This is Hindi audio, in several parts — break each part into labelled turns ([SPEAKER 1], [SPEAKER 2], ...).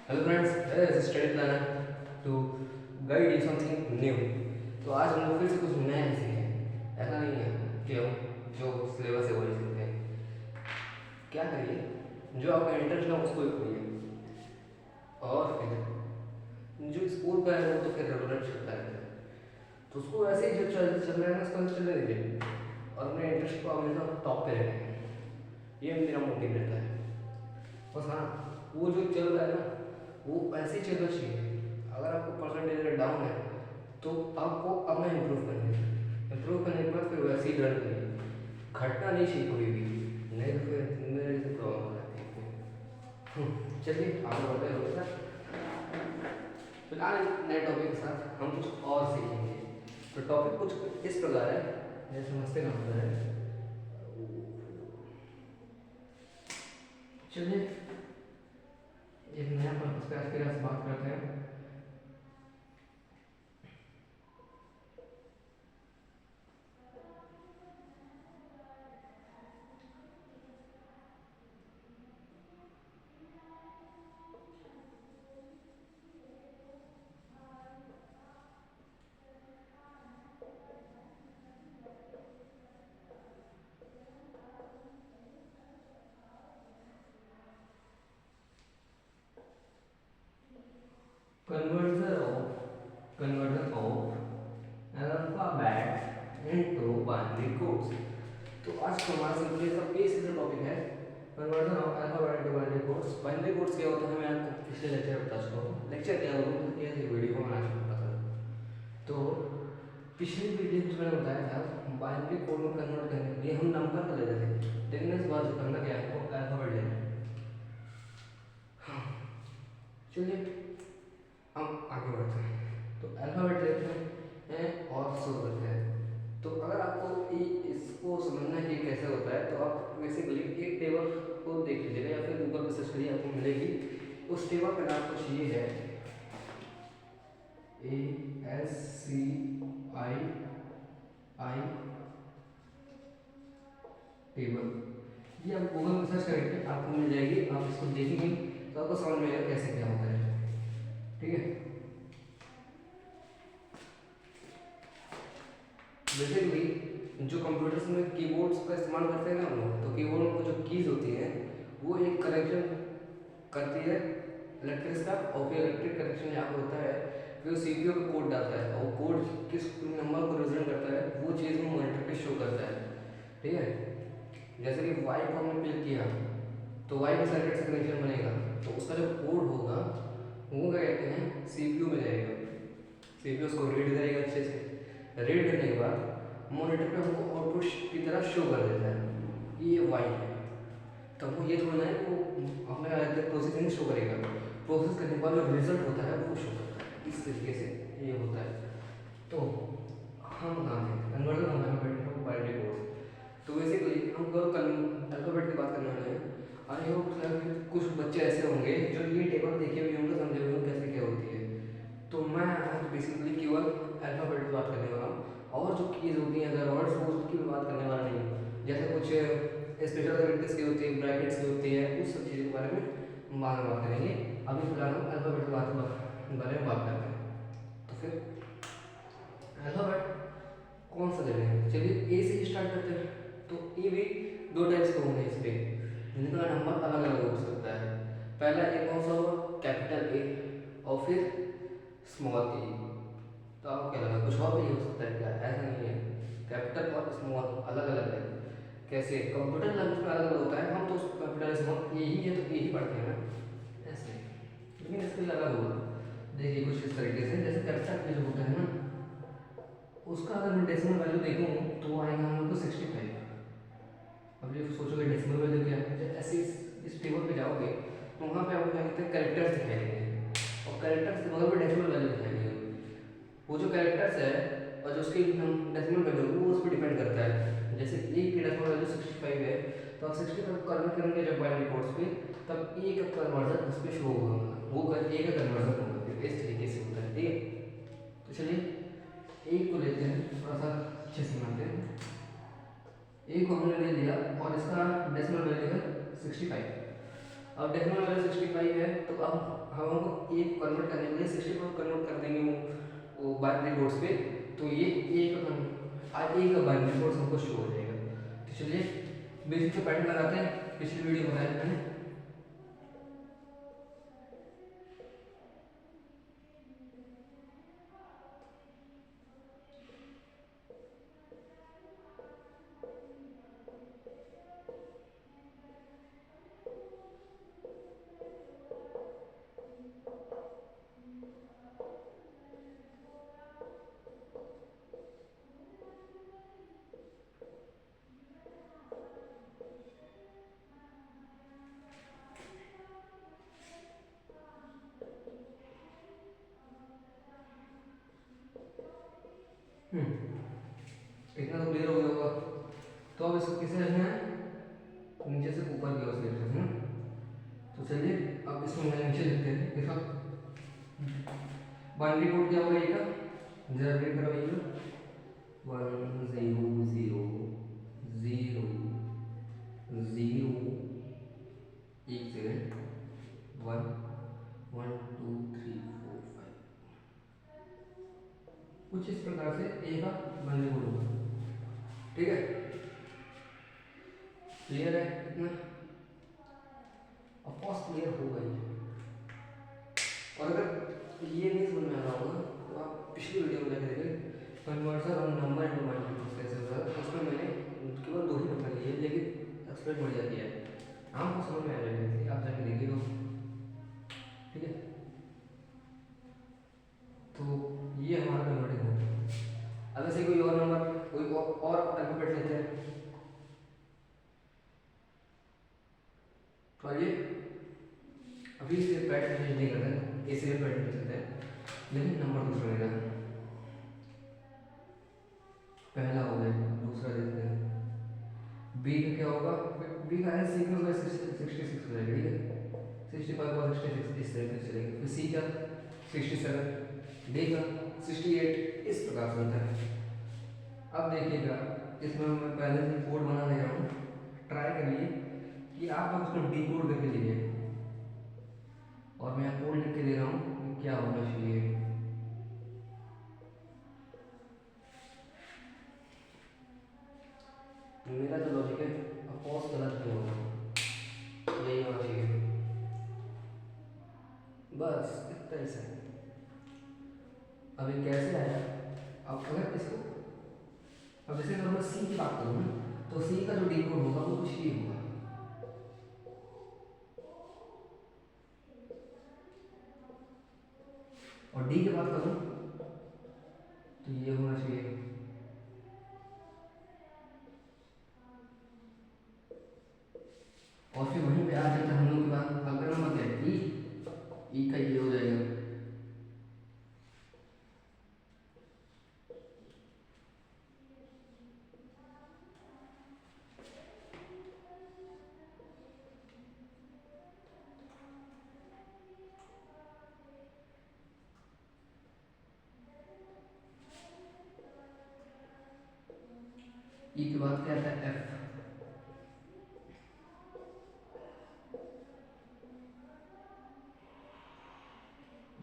[SPEAKER 1] Hello friends, this is study planner to guide you something new. तो आज हम लोग फिर से कुछ नया ही सीखें। ऐसा नहीं है कि हम जो सिलेबस है वही सीखते हैं। क्या करिए, जो आपका इंटरेस्ट है उसको ही पढ़िए। और फिर जो स्कूल का है वो तो फिर रेगुलर चलता रहता है, तो उसको ऐसे ही जो चल रहा है ना उसको ऐसे चलने दीजिए और अपने इंटरेस्ट को हमेशा टॉप पे रखें। ये मेरा मोटिव रहता है। बस हाँ, वो जो चल रहा है ना वो ऐसे ही चलना चाहिए। अगर आपको परसेंटेज डाउन है तो आपको अपना इम्प्रूव करने के बाद फिर वैसे ही रन करिए। घटना नहीं चाहिए कोई भी, नहीं तो फिर मेरे से प्रॉब्लम हो जाती है। चलिए आगे बढ़ते हैं सर। फिलहाल नए टॉपिक के साथ हम कुछ और सीखेंगे। तो टॉपिक कुछ इस प्रकार है, जैसे समझते का मतलब है। चलिए एक नया पर्पज पे आज के लिए बात करते हैं। Conversion of alphabet into binary codes। तो आज का हमारा सिंपली सा बेसिक टॉपिक है conversion of alphabet into binary codes. Binary codes क्या होता है मैं आपको पिछले लेक्चर में बता चुका हूँ। लेक्चर क्या होगा ये वीडियो में आज आपको पता है। तो पिछली वीडियो में मैंने बताया था बाइनरी कोड में कन्वर्ट करने के लिए हम नंबर का लेते थे, लेकिन इस बार जो करना क्या है हमको अल्फाबेट लेना है। हाँ, चलिए हम आगे बढ़ते हैं। तो अल्फाबेट लेते हैं और शुरू करते हैं। तो अगर आपको इसको समझना है कि कैसे होता है तो आप बेसिकली एक टेबल को देख लीजिएगा या फिर गूगल पर सर्च करिए, आपको मिलेगी। उस टेबल का नाम कुछ ये है, ASCII टेबल। ये आप गूगल पर सर्च करेंगे आपको मिल जाएगी, आप इसको देखेंगे तो आपको समझ में आएगा कैसे क्या होता है। ठीक है, बेसिकली जो कंप्यूटर्स में कीबोर्ड्स का इस्तेमाल करते हैं ना हम लोग, तो कीबोर्ड में जो कीज होती हैं वो एक कनेक्शन करती है इलेक्ट्रिक का, और फिर इलेक्ट्रिक कनेक्शन जहाँ पर होता है फिर सीपीयू का कोड डालता है और वो कोड किस नंबर को रिप्रेजेंट करता है वो चीज़ में मॉनिटर पे शो करता है। ठीक है, जैसे कि वाई को हमने क्लिक किया तो वाई के सर्किट से कनेक्शन बनेगा, तो उसका जो कोड होगा वो क्या कहते हैं सीपीयू में जाएगा। सीपीयू उसको रीड करेगा अच्छे से, रीड करने के बाद मॉनिटर पे हमको आउटपुट की तरह शो कर देता है कि ये वाई है। तो हमको ये थोड़ा है कि वो अपने प्रोसेसिंग शो करेगा, प्रोसेस करने के बाद जो रिजल्ट होता है वो शो करता है। इस तरीके से ये होता है। तो हम कहाँ थे, कन्वर्जन होना है बैठे बाइनरी कोड्स। तो बेसिकली हम कल अल्फाबेट की बात करने वाले हैं। आई होप कुछ बच्चे ऐसे होंगे जो ये टेबल देखे हुए होंगे, समझे हुए होंगे कैसे क्या होती है। तो मैं आज बेसिकली केवल अल्फाबेट की बात करने वाला हूँ, और जो कीज होती हैं अगर वर्ड्स वो उसकी भी बात करने वाला नहीं हूँ। जैसे कुछ स्पेशल कैरेक्टर्स की होती है, ब्रैकेट्स की होती है, उस सब चीज़ों के बारे में बाद में बात करेंगे। अभी फिलहाल हम अल्फाबेट के बारे में बात करते हैं। तो फिर अल्फाबेट कौन सा ले रहे हैं, चलिए ए से स्टार्ट करते हैं। तो ए भी दो टाइप्स के होंगे इस पर, जिनका नंबर अलग अलग हो सकता है। पहला ए कौन सा हुआ, कैपिटल ए और फिर स्मॉल ए। तो आपको क्या लगा कुछ और भी हो सकता है क्या, ऐसा नहीं है। कैपिटल और स्मॉल अलग अलग है। कैसे कंप्यूटर लैंग्वेज में अलग अलग होता है, हम तो कैपिटल स्मॉल यही है तो यही पढ़ते हैं ना ऐसे, लेकिन इसके लिए अलग होगा। देखिए कुछ इस तरीके से, जैसे कैपिटल में जो होता है ना उसका अगर मैं डेसिमल वैल्यू देखूँ तो वो आएगा हम लोग को 65। अब ये सोचोगे डेसिमल वैल्यू क्या है, जब ऐसे इस टेबल पे जाओगे तो वहाँ पे आपको क्या कहते हैं कैरेक्टर्स दिखाई देंगे, और कैरेक्टर्स के बगल में डेसिमल वैल्यू दिखाई देगी। वो जो कैरेक्टर्स है और जो उसकी डेसिमल वैल्यू वो उस पर डिपेंड करता है। जैसे ए की डेसिमल वैल्यू 65 है तो आप 65 कन्वर्ट करेंगे जब बाइनरी कोड्स पे, तब ए का कन्वर्जन उस पर शो होगा, वो ए का कन्वर्जन होगा। फिर इस तरीके से होता है। ठीक है, तो चलिए ए को लेते हैं, थोड़ा सा अच्छे से समझते हैं। ए को हमने ले लिया और इसका डेसिमल वैल्यू है 65। अब डेसिमल वैल्यू 65 है, तो अब हम हमको ए कन्वर्ट करने के लिए 64 कन्वर्ट कर देंगे वो बाइनरी कोड्स पे, तो ये ए का आज ए का बाइनरी कोड्स हमको शो हो जाएगा। तो चलिए बेसिक से पैटर्न लगाते हैं, पिछली वीडियो बताया मैंने। इतना तो क्लियर हो गया होगा। तो अब इसको किसे रखना है, नीचे से ऊपर की ओर से रखना है। तो चलिए अब इसको मैं नीचे लिखते हैं। इसका बाइनरी कोड क्या होगा, ये का जरा रीड करवाइए। 1000010112345 कुछ इस प्रकार से ए का बाइनरी कोड होगा। ठीक है, क्लियर है इतना? ऑफकोर्स क्लियर होगा ही। और अगर ये नहीं समझ में आ रहा होगा तो आप पिछली वीडियो में जाकर देखिए, कन्वर्टर और नंबर इंटू बाइनरी कोड कैसे होता है। उसमें मैंने केवल 2 ही नंबर लिए, लेकिन एक्सप्लेन बढ़िया किया है, आपको समझ में आ जाएगा, आप जाके देखिए तो। ठीक है, तो ये हमारा कन्वर्टिंग हो गया। अब ऐसे कोई और नंबर, कोई और अल्फाबेट लेते हैं। तो आइए अभी से पैटर्न चेंज नहीं करते, इसे पैटर्न चलते हैं, लेकिन नंबर दूसरा लेना है। पहला हो गया, दूसरा देखते हैं। बी का क्या होगा, बी का है सी का होगा 66 हो जाएगा। ठीक है, 65 और 66 इस तरीके से चलेंगे। फिर सी का 67, डी का 68, इस प्रकार से होता है। अब देखिएगा, इसमें मैं पहले से कोड बना दे रहा हूँ, ट्राई करिए कि आप लोग उसको डिकोड करके लीजिए। और मैं कोड लिख के दे रहा हूँ कि क्या होना चाहिए। मेरा जो लॉजिक है अफकोर्स गलत नहीं होगा, यही होना चाहिए, बस इतना ही सही। अब ये कैसे आया, अब अगर इसको, अब जैसे अगर मैं सी की बात करूँ ना, तो सी का जो डिकोड होगा वो कुछ ये होगा। और डी की बात करूँ तो ये होना चाहिए। और फिर वहीं पे आ जाता है हम लोग के पास अगर नंबर क्या है, ई का ये हो जाएगा। ई के बाद क्या आता है, एफ।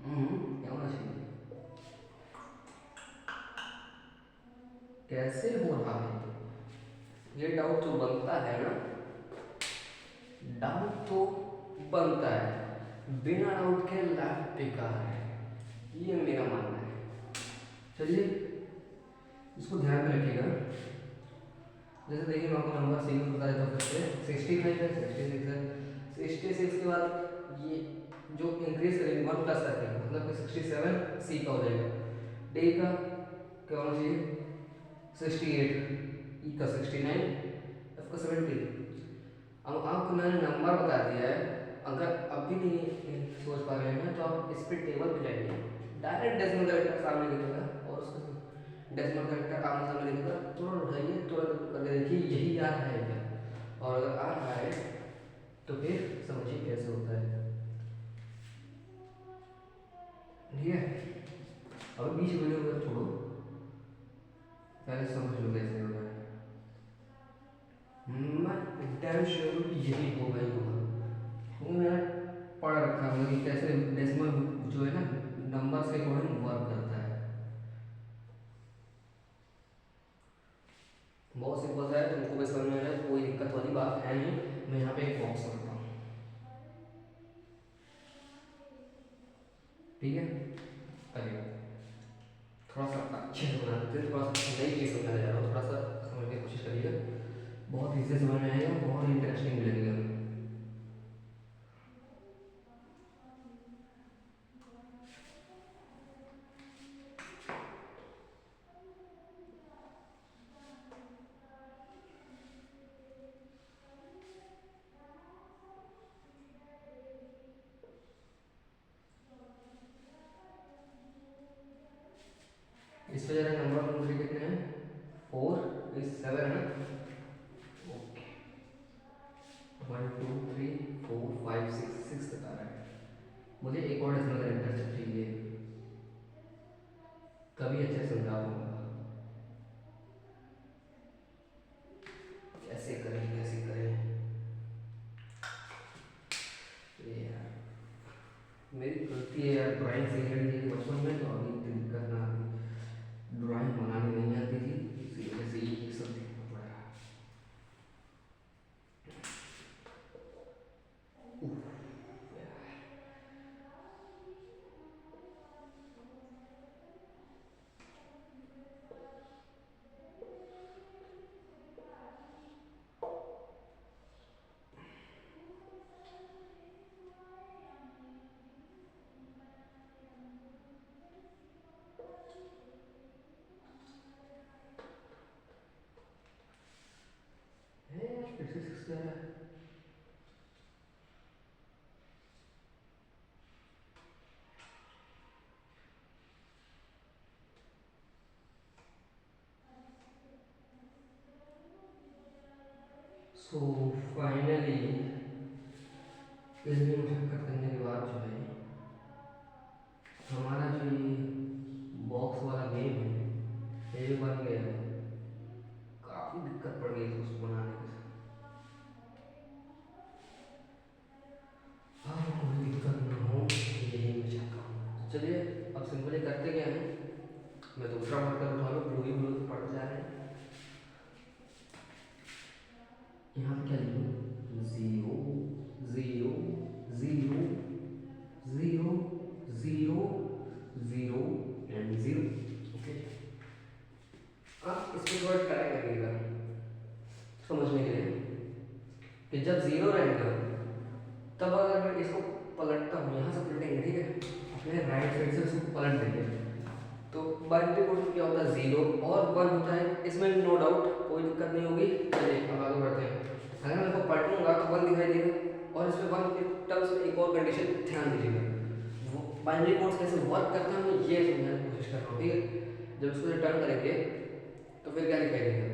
[SPEAKER 1] क्या होना चाहिए, कैसे हो रहा है, ये डाउट तो बनता है ना, डाउट तो बनता है, बिना डाउट के लाइफ बेकार है, ये मेरा मानना है। चलिए इसको ध्यान में रखिएगा। जैसे देखिए मैं आपको नंबर सीक्वेंस बता देता हूँ। फिर से 65 है, 66 है, 66 के बाद ये जो इंक्रीज करेंगे 1 प्लस रखेंगे, मतलब कि 67 सी का हो जाएगा। डी का क्या होना चाहिए, 68, ई का 69, एफ का 70। अब आपको मैंने नंबर बता दिया है, अगर अभी नहीं सोच पा रहे हैं तो आप इस पे टेबल पे जाइए, डायरेक्ट डेसिमल कैरेक्टर सामने लिखेगा और उसको डेसिमल कैरेक्टर आमने सामने लिखेगा, तुरंत उठाइए, तुरंत करके देखिए यही आ रहा है क्या, और अगर आ रहा है तो फिर समझिए कैसे होता है। ठीक है, अब बीच वीडियो को छोड़ो, पहले समझ लो कैसे होता है। मैं डैम श्योर हूँ यही होगा ही होगा, क्योंकि मैंने पढ़ रखा है मतलब कि कैसे डेसिमल जो है ना नंबर्स के अकॉर्डिंग वर्क करता है। बहुत सिंपल सा है, तुमको भी समझ में आ रहा है, कोई दिक्कत वाली बात है नहीं। मैं यहाँ पे एक बॉक्स रखता हूँ, ठीक है। अरे थोड़ा सा अच्छे से बना देते हैं, थोड़ा सा नई चीज़ समझाने जा रहा हूँ, थोड़ा सा समझने की कोशिश करिएगा, बहुत ईजी समझ में आएगा, बहुत इंटरेस्टिंग भी लगेगा। इस पे जरा नंबर वन थ्री कितने हैं, 4 इज 7 है ना। ओके 1 2 3 4 5 6 6 तक आ रहा है। मुझे एक और डेसिमल कैरेक्टर चाहिए, तभी अच्छे से समझा पाऊंगा। कैसे करें कैसे करें, ये यार मेरी गलती है यार, ड्राइंग सीख रही थी बचपन में तो अभी इतनी दिक्कत ना आती, ड्राइंग बनानी नहीं आती थी, इसी वजह से ये सब देखना पड़ा। है यार फिर से 6 जा रहा है। सो फाइनली इतनी मुशक्कत करने के बाद जो है हमारा जो ये बॉक्स वाला गेम है ये बन गया है। काफ़ी दिक्कत पड़ गई थी उसको बनाने के साथ। अब कोई दिक्कत ना हो यही मैं चाहता हूँ। तो चलिए अब सिंपली करते क्या है, मैं दूसरा मार्कर उठा लूँ, ब्लू ही ब्लू से पढ़ते जा रहे हैं। यहाँ पे क्या लिखूँ, 0 0 0 0 0 0 एंड 0। ओके आप इस पर थोड़ा ट्राई करिएगा समझने के लिए कि जब 0 रहेगा तब अगर मैं इसको पलटता हूँ, यहाँ से पलटेंगे ठीक है, अपने राइट साइड से इसको पलट देंगे तो बाइनरी कोड में क्या होता है 0 और 1 होता है, इसमें नो डाउट कोई दिक्कत नहीं होगी। चलिए अब आगे बढ़ते हैं। अगर मैं इसको पलटूंगा तो 1 दिखाई देगा और इसमें 1 के टर्म्स में एक और कंडीशन ध्यान दीजिएगा, वो बाइनरी कोड्स कैसे वर्क करते हैं मैं ये समझाने की कोशिश कर रहा हूँ, ठीक है। जब इसको रिटर्न करेंगे तो फिर क्या दिखाई देगा,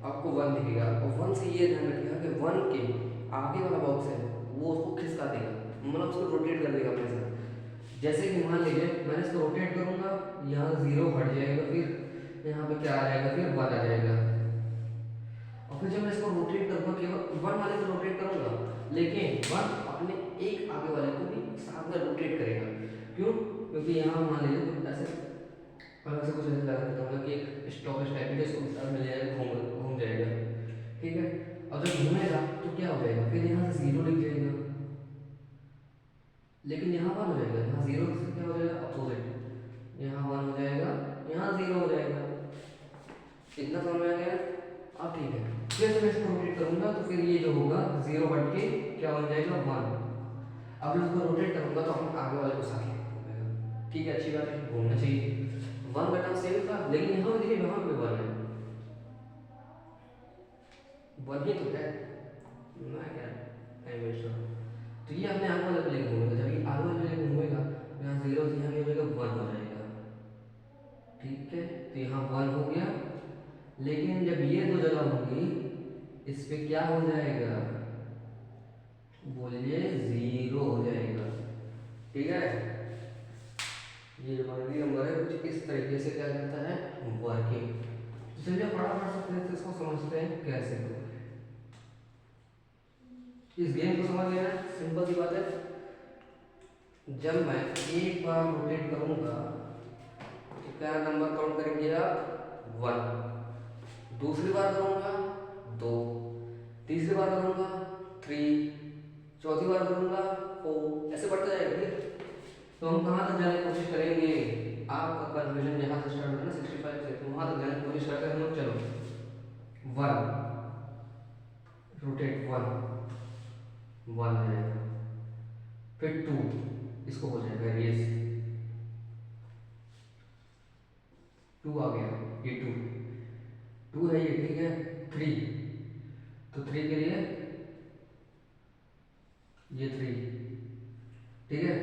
[SPEAKER 1] आपको 1 दिखेगा और 1 से ये ध्यान रखिएगा कि 1 के आगे वाला बॉक्स है वो उसको खिसका देगा, मतलब उसको रोटेट कर देगा अपने साथ। जैसे कि मान लीजिए मैंने इसको रोटेट करूंगा, यहाँ 0 हट जाएगा, फिर यहाँ पे क्या आ जाएगा, फिर 1 आ जाएगा। और फिर जब मैं इसको रोटेट करूंगा केवल 1 वाले को रोटेट करूंगा, लेकिन 1 अपने एक आगे वाले को भी साथ में रोटेट करेगा। क्यों, क्योंकि यहाँ मान लीजिए कुछ ऐसे ऐसे कुछ ऐसे लगा देता हूँ कि एक स्टॉप टाइप में इसको साथ में ले जाएगा, घूम जाएगा, ठीक है। और जब घूमेगा तो क्या हो जाएगा, फिर यहाँ से 0 लिख जाएगा, लेकिन यहाँ 1 हो जाएगा, यहाँ 0 से क्या हो जाएगा अपोजिट, यहाँ 1 हो जाएगा, यहाँ 0 हो जाएगा। इतना समझ में आ गया। अब ठीक है, फिर जब मैं इसको रोटेट करूंगा तो फिर ये जो होगा 0 हट के क्या बन जाएगा 1। अब मैं इसको रोटेट करूंगा तो हम आगे वाले को साथ लेके घूमेगा, ठीक है, अच्छी बात है, घूमना चाहिए। 1 का टर्म सेम था, लेकिन यहाँ पे देखिए यहाँ पे 1 है, 1 ही तो है, मैं क्या तो ये अपने आगे वाले को लेकर घूमेगा, जब ये आगे वाले लेकर घूमेगा तो यहाँ 0 से यहाँ क्या हो जाएगा 1 हो जाएगा, ठीक है। तो यहाँ 1 हो गया, लेकिन जब ये दो जगह होंगी इस पे क्या हो जाएगा, बोलिए 0 हो जाएगा, ठीक है। ये बाइनरी नंबर है कुछ इस तरीके से क्या करता है वर्किंग। चलिए फटाफट से इसको समझते हैं कैसे। इस गेम को समझ लेना, सिंपल सी बात है। जब मैं एक बार रोटेट करूंगा तो क्या नंबर काउंट करेंगे आप? 1। दूसरी बार करूंगा 2, तीसरी बार करूंगा 3, चौथी बार करूंगा 4, ऐसे बढ़ता जाएगा। ठीक है, तो हम कहाँ तक जाने की कोशिश करेंगे? आपका कन्फ्यूजन यहाँ से स्टार्ट होगा ना 65 से, तो वहाँ तक जाने की कोशिश करते हैं हम लोग। चलो 1, रोटेट 1 है, फिर 2, इसको हो जाएगा रेस, 2 आ गया, ये 2 है ये, ठीक है। 3, तो 3 के लिए ये 3, ठीक है।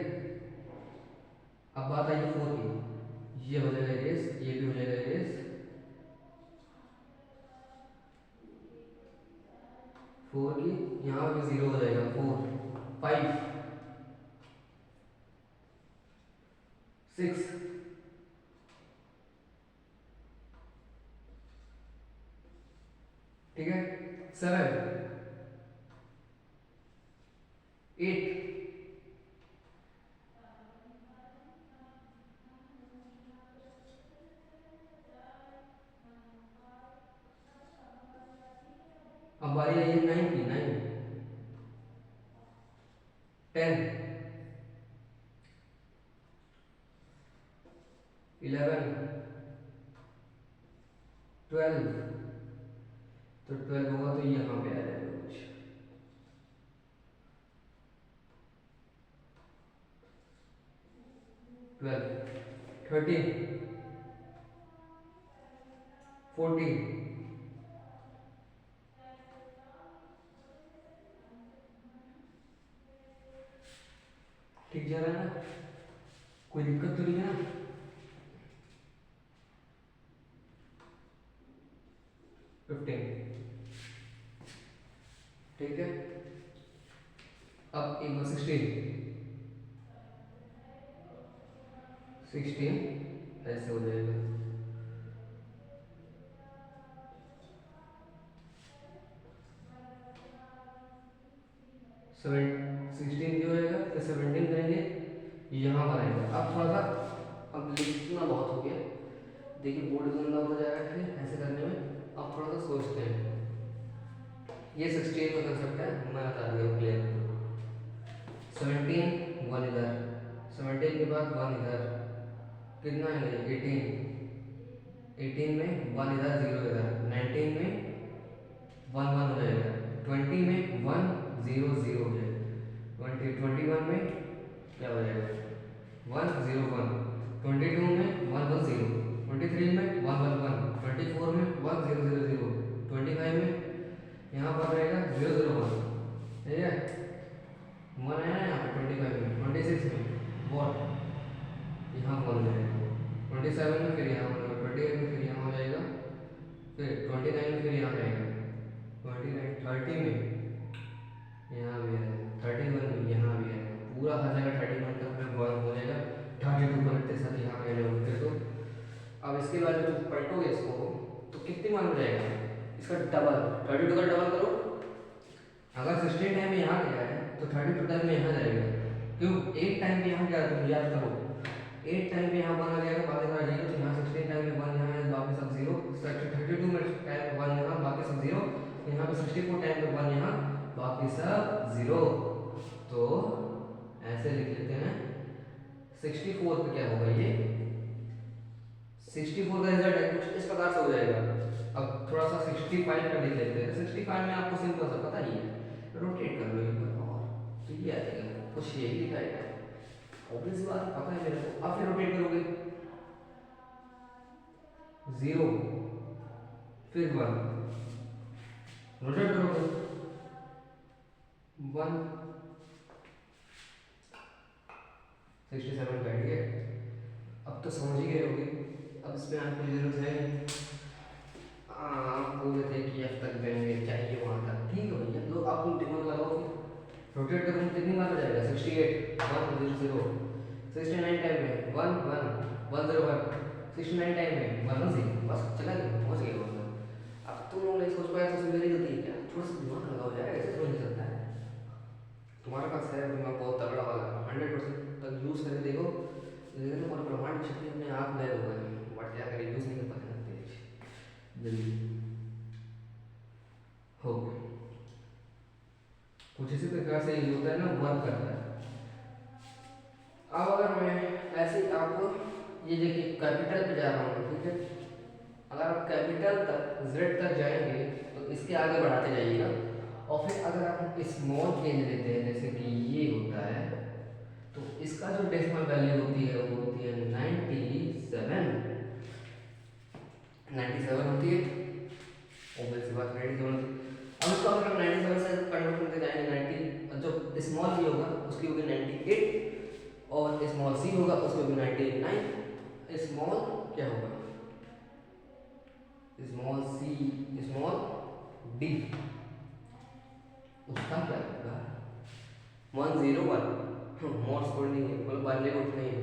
[SPEAKER 1] अब बात आई 4 की, ये हो जाएगा रेस, ये भी हो जाएगा रेस, 4 की, यहाँ पे 0 हो जाएगा, 4, 5, 6, ठीक है, 7, 8, अब बारी आई है 9 की, 9, 10, 11, 12, तो 12 होगा तो यहाँ पे आ जाएगा कुछ, 12, 13, 14, ठीक जा रहा है ना? कोई दिक्कत तो नहीं है ना? 15, ठीक है। अब एक बार 16 ऐसे हो जाएगा, 16 भी हो जाएगा, फिर 17 करेंगे, यहाँ पर आएगा। अब थोड़ा सा, अब लिखना बहुत हो गया, देखिए बोर्ड गंदा होता जा रहा है फिर ऐसे करने में। अब थोड़ा सा सोचते हैं, ये 16 का कंसेप्ट है, मैं बता दिया क्लियर। 17, 1 इधर, 17 के बाद 1 इधर, कितना है? 18, 18 में 1 इधर, 0 इधर, 19 में 1 1 हो जाएगा, 20 में 1 0 0 हो जाएगा, 21 में क्या हो जाएगा? 1 0 1, 22 में 1 1 0, 23 में 1 1 1, 24 में 1 0 0 0, 25 में यहाँ पर रहेगा 0 0 1, ठीक है। 1 है ना यहाँ पे 25 में, 26 में वॉट, यहाँ 1 हो जाएगा, 27 में फिर यहाँ हो जाएगा, 28 में फिर यहाँ हो जाएगा, फिर 29 में फिर यहाँ रहेगा, 29, 30 में यहाँ भी है, 31 में यहाँ भी है, पूरा आ जाएगा 31 तक में 1 हो जाएगा, 32 करेक्ट साथ यहाँ पे जाओगे तो। अब इसके बाद जब तुम पलटोगे इसको तो कितनी मान हो जाएगा? इसका डबल, 32 का डबल करो, अगर 16 टाइम में यहाँ गया है तो 32 टाइम में यहाँ जाएगा। क्यों? 8 टाइम में यहाँ गया, तुम याद करो, 8 टाइम में यहाँ 1 आ जाएगा, बाकी सारा 0, तो यहाँ 16 टाइम में 1 यहाँ है, बाकी सब 0, 32 में टाइम 1 यहाँ, बाकी सब 0, यहाँ पे 64 टाइम में 1 यहाँ, बाकी सब 0। तो ऐसे लिख लेते हैं, 64 पे क्या होगा? ये 64 का रिजल्ट है, कुछ इस प्रकार से हो जाएगा। अब थोड़ा सा 65 का लिख लेते हैं। 65 में आपको सिंपल सा पता ही है, रोटेट कर लो एक बार और तो ये आ जाएगा, कुछ यही दिखाएगा, ऑब्वियस बात पता है मेरे को। अब फिर रोटेट करोगे 0 फिर 1, रोटेट करोगे 1, 67 का, ठीक है। अब तो समझ ही गए होगे, अब इसमें आपको जरूरत है आप बोल रहे थे कि एफ तक जाएंगे, चाहिए वहाँ तक, ठीक है भैया, तो आप दिमाग लगाओ, फिर रोटेट करूँ कितनी बार हो जाएगा? 68, 1 0 0, 69 टाइम में 1 1 1 0 1, 69 टाइम में 1 1 0, बस चला गया, पहुँच गया वहाँ। अब तुम लोग नहीं सोच पाए तो मेरी गलती है क्या? थोड़ा सा दिमाग लगाओ यार, ऐसे समझ नहीं सकता है। कुछ इसी प्रकार से ये होता है ना, वर्क करता है। अब अगर मैं ऐसे ही आपको ये देखिए कैपिटल पे जा रहा हूँ, ठीक है, अगर आप कैपिटल तक जेड तक जाएंगे तो इसके आगे बढ़ाते जाइएगा, और फिर अगर आप स्मॉल चेंज लेते हैं जैसे कि ये होता है, तो इसका जो डेसिमल वैल्यू होती है वो होती है 97 होती है, ऑब्वियस सी बात 97 होती है। अब इसको अगर हम 97 से कन्वर्ट करते जाएंगे 90, जो स्मॉल बी होगा उसकी होगी 98, और स्मॉल सी होगा उसकी होगी 99, स्मॉल क्या होगा, स्मॉल सी, स्मॉल डी, उसका क्या होगा 101, मोड्स कोड नहीं है, मतलब बाइनरी कोड नहीं है,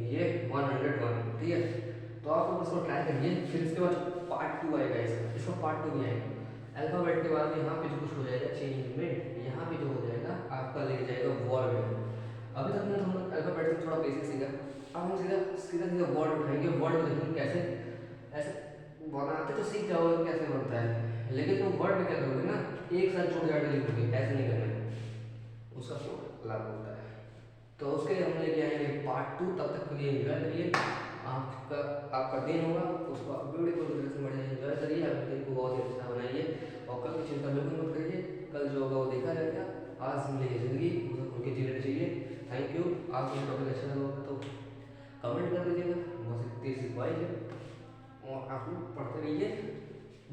[SPEAKER 1] ये 101, ठीक है। तो आप लोग इसको ट्राई करिए, फिर इसके बाद पार्ट 2 आएगा, इसका पार्ट 2 भी आएगा। अल्फाबेट के बाद यहाँ पे जो कुछ हो जाएगा चेंजमेंट, यहाँ पे जो हो जाएगा आपका ले जाएगा वर्ड में। अभी तक हमने हम लोग अल्फाबेट में थोड़ा बेसिक सीखा, अब हम सीधा सीधा सीधा वर्ड उठाएंगे, वर्ड में देखेंगे कैसे ऐसे बनाते, तो सीख जाओगे कैसे बनता है, लेकिन तुम वर्ड में क्या करोगे ना, एक साथ जोड़ जाड़ के लिखोगे, ऐसे नहीं करना है, उसका कोड अलग होता है। तो उसके लिए हम लेके आएंगे पार्ट 2, तब तक के लिए एंजॉय करिए, आपका दिन होगा उसको आप ब्यूटीफुल तरीके से बढ़िया एंजॉय करिए, अपने दिन को बहुत ही अच्छा बनाइए, और कल की चिंता बिल्कुल मत करिए, कल जो होगा वो देखा जाएगा, आज मिलेगी ज़िंदगी उनके जीने चाहिए। Thank you. आपको टॉपिक अच्छा लगा होगा तो कमेंट कर दीजिएगा, बस इतनी सी ख्वाहिश है, और आप लोग पढ़ते रहिए।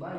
[SPEAKER 1] बाय।